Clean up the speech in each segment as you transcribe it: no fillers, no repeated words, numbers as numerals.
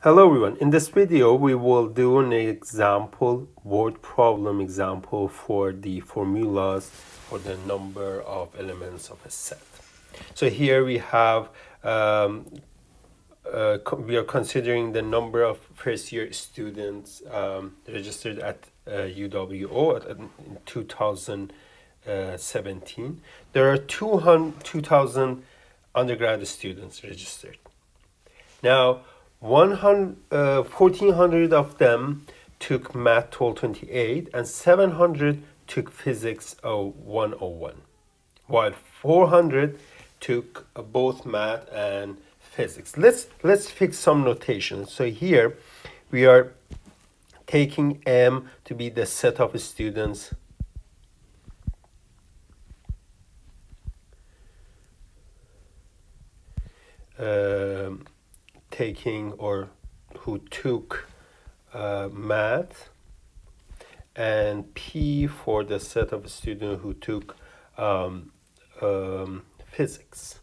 Hello everyone, in this video we will do an example, word problem example for the formulas for the number of elements of a set. So here we have, we are considering the number of first year students registered at UWO in 2017. There are 2,000 undergrad students registered. Now, 1,400 of them took Math 1228 and 700 took Physics 101, while 400 took both Math and Physics. Let's fix some notation. So here we are taking M to be the set of students taking or who took math, and P for the set of students who took physics.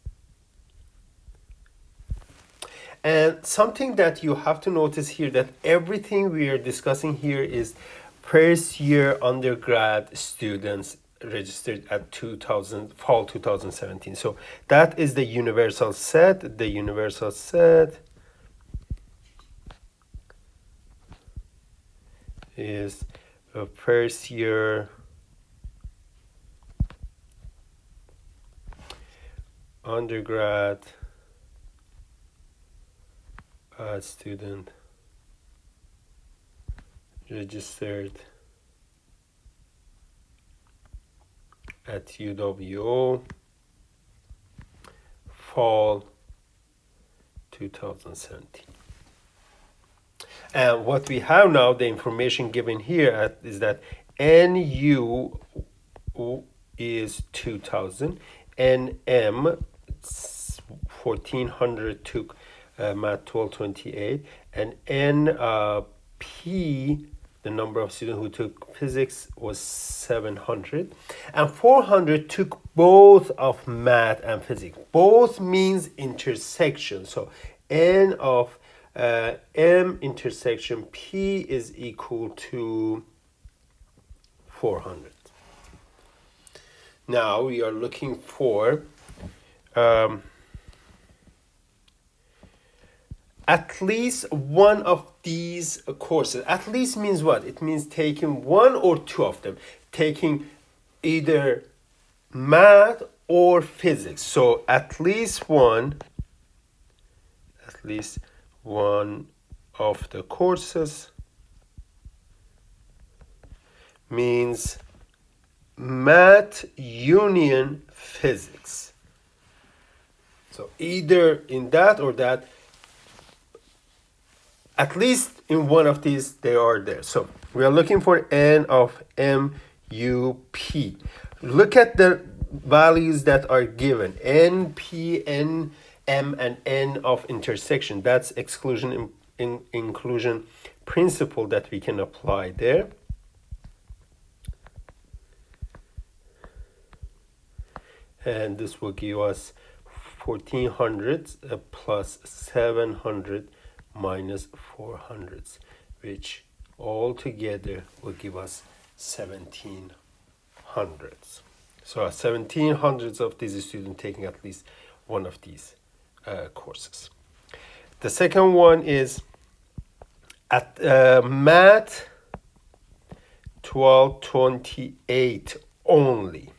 And something that you have to notice here, that everything we are discussing here is first year undergrad students registered at fall 2017. So that is the universal set. The universal set is a first year undergrad student registered at UWO fall 2017. And what we have now, the information given here is that NU is 2,000, NM 1,400 took Math 1228, and NP, the number of students who took Physics, was 700, and 400 took both of Math and Physics. Both means intersection. So N of M intersection P is equal to 400. Now we are looking for at least one of these courses. At least means what? It means taking one or two of them, taking either math or physics. So at least one of the courses means math union physics. So either in that or that, at least in one of these they are there. So we are looking for N of MUP. Look at the values that are given. N, P, N, M, and N of intersection. That's exclusion inclusion principle that we can apply there. And this will give us 1,400 plus 700 minus 400s, which all together will give us 1,700s. So 1,700s of these students taking at least one of these courses. The second one is at Math 1228 only.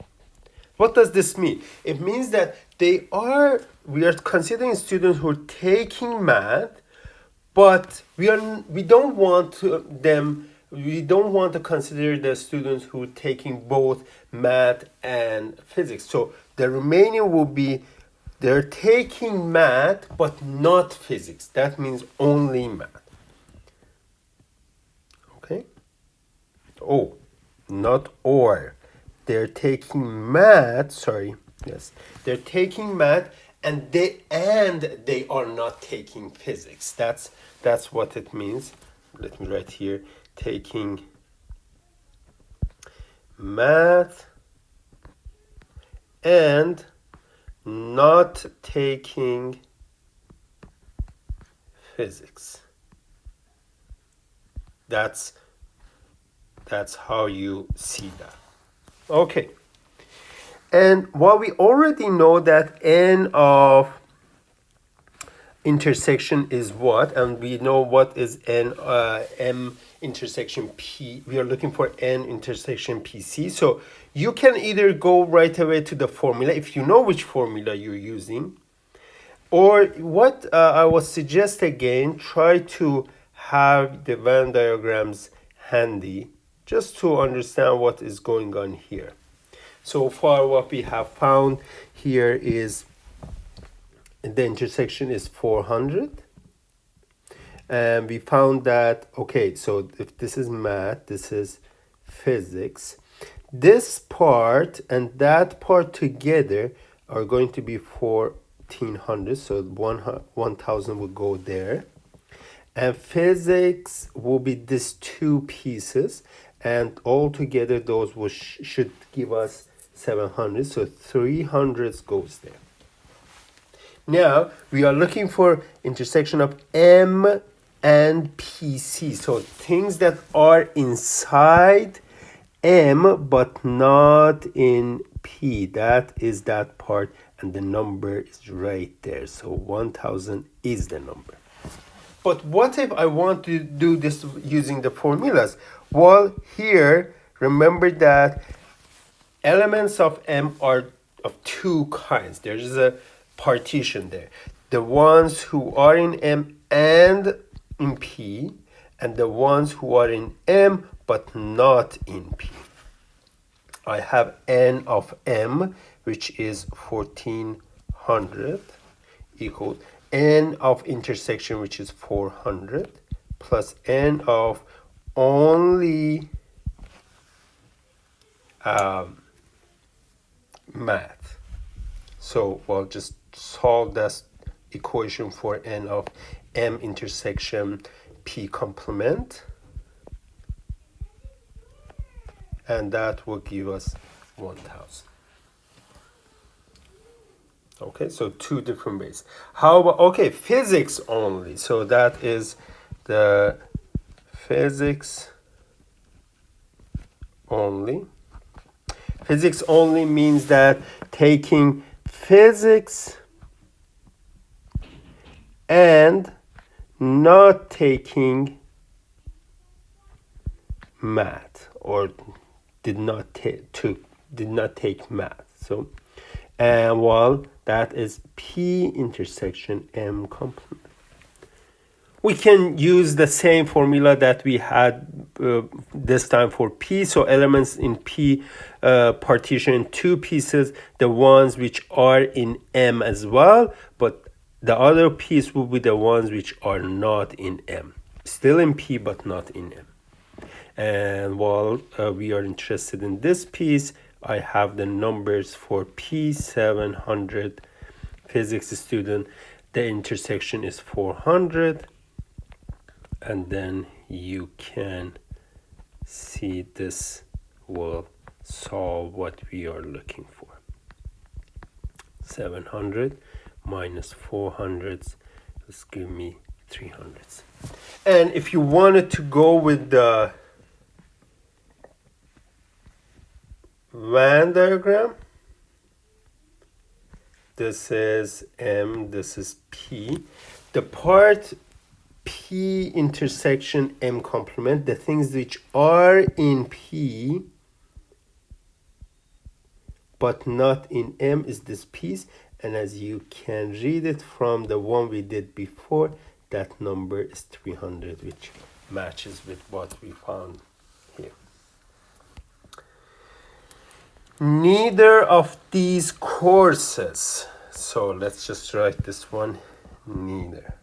What does this mean? It means that we are considering students who are taking math, but we don't want to consider the students who are taking both math and physics. So the remaining will be they're taking math but not physics. That means only math. Okay? Oh, not or. They're taking math, they're taking math and they are not taking physics. That's what it means. Let me write here, taking math and not taking physics. That's how you see that. Okay. And while we already know that n of intersection is what, and we know what is n m intersection p, we are looking for n intersection pc. So you can either go right away to the formula if you know which formula you're using, or what I would suggest again, try to have the Venn diagrams handy just to understand what is going on here. So far what we have found here is the intersection is 400, and we found that, okay, so if this is math, this is physics, this part and that part together are going to be 1400, so 1000 will go there, and physics will be these two pieces, and all together those will should give us 700, so 300 goes there. Now we are looking for intersection of M and PC, so things that are inside M but not in P. That is that part, and the number is right there. So 1000 is the number. But what if I want to do this using the formulas? Well, here, remember that elements of M are of two kinds. There's a partition there. The ones who are in M and in P, and the ones who are in M but not in P. I have n of M, which is 1400, equals n of intersection, which is 400, plus n of only math. So we'll just solve this equation for n of M intersection P complement, and that will give us 1000. Okay, so two different ways. How about, okay, physics only. So that is the physics only. Physics only means that taking physics and not taking math, or did not take math. So, and well, that is P intersection M complement. We can use the same formula that we had this time for P. So elements in P partition in two pieces, the ones which are in M as well, but the other piece will be the ones which are not in M. Still in P, but not in M. And while we are interested in this piece, I have the numbers for P700 physics student. The intersection is 400. And then you can see this will solve what we are looking for. 700 minus 400, let's give me 300s. And if you wanted to go with the Venn diagram, this is M, this is P. The part P intersection M complement, the things which are in P but not in M is this piece, and as you can read it from the one we did before, that number is 300, which matches with what we found here. Neither of these courses, so let's just write this one, neither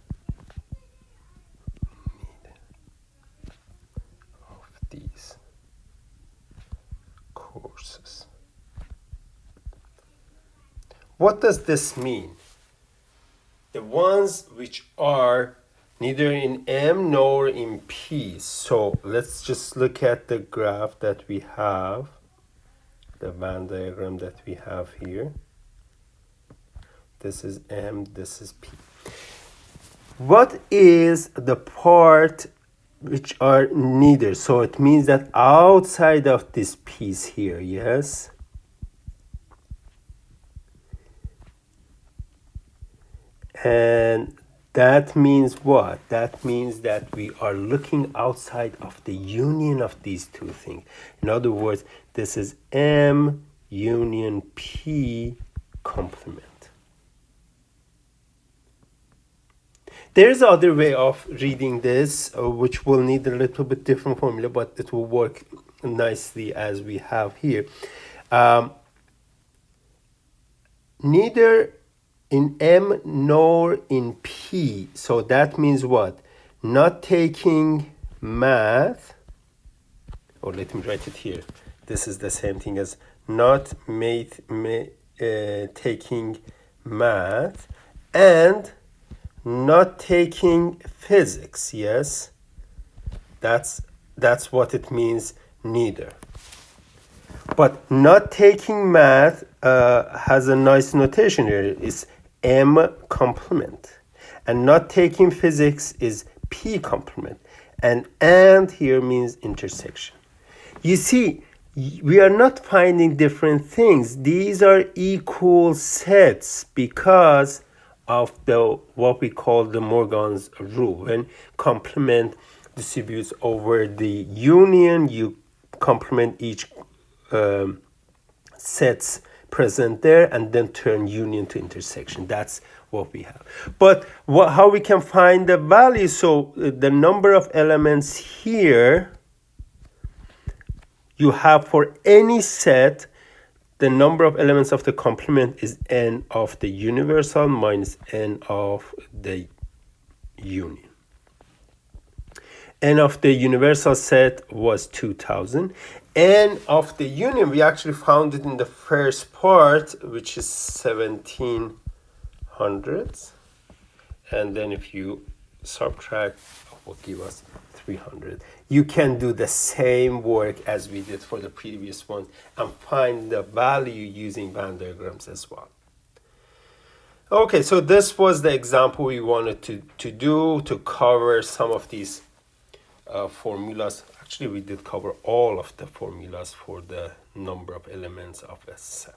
of these courses. What does this mean? The ones which are neither in M nor in P. So let's just look at the graph that we have, the Venn diagram that we have here. This is M, this is P. What is the part which are neither. So it means that outside of this piece here, yes. And that means what? That means that we are looking outside of the union of these two things. In other words, this is M union P complement. There's other way of reading this, which will need a little bit different formula, but it will work nicely as we have here. Neither in M nor in P. So that means what? Not taking math, or let me write it here. This is the same thing as not taking math and not taking physics. Yes, that's what it means, neither. But not taking math has a nice notation here. It's M complement. And not taking physics is P complement. And here means intersection. You see, we are not finding different things. These are equal sets because of what we call the Morgan's rule. When complement distributes over the union, you complement each sets present there and then turn union to intersection. That's what we have. But how we can find the value? So the number of elements here you have for any set, the number of elements of the complement is n of the universal minus n of the union. N of the universal set was 2000. N of the union, we actually found it in the first part, which is 1700. And then if you subtract, it will give us 300. You can do the same work as we did for the previous one and find the value using Venn diagrams as well. Okay, so this was the example we wanted to do to cover some of these formulas. Actually, we did cover all of the formulas for the number of elements of a set.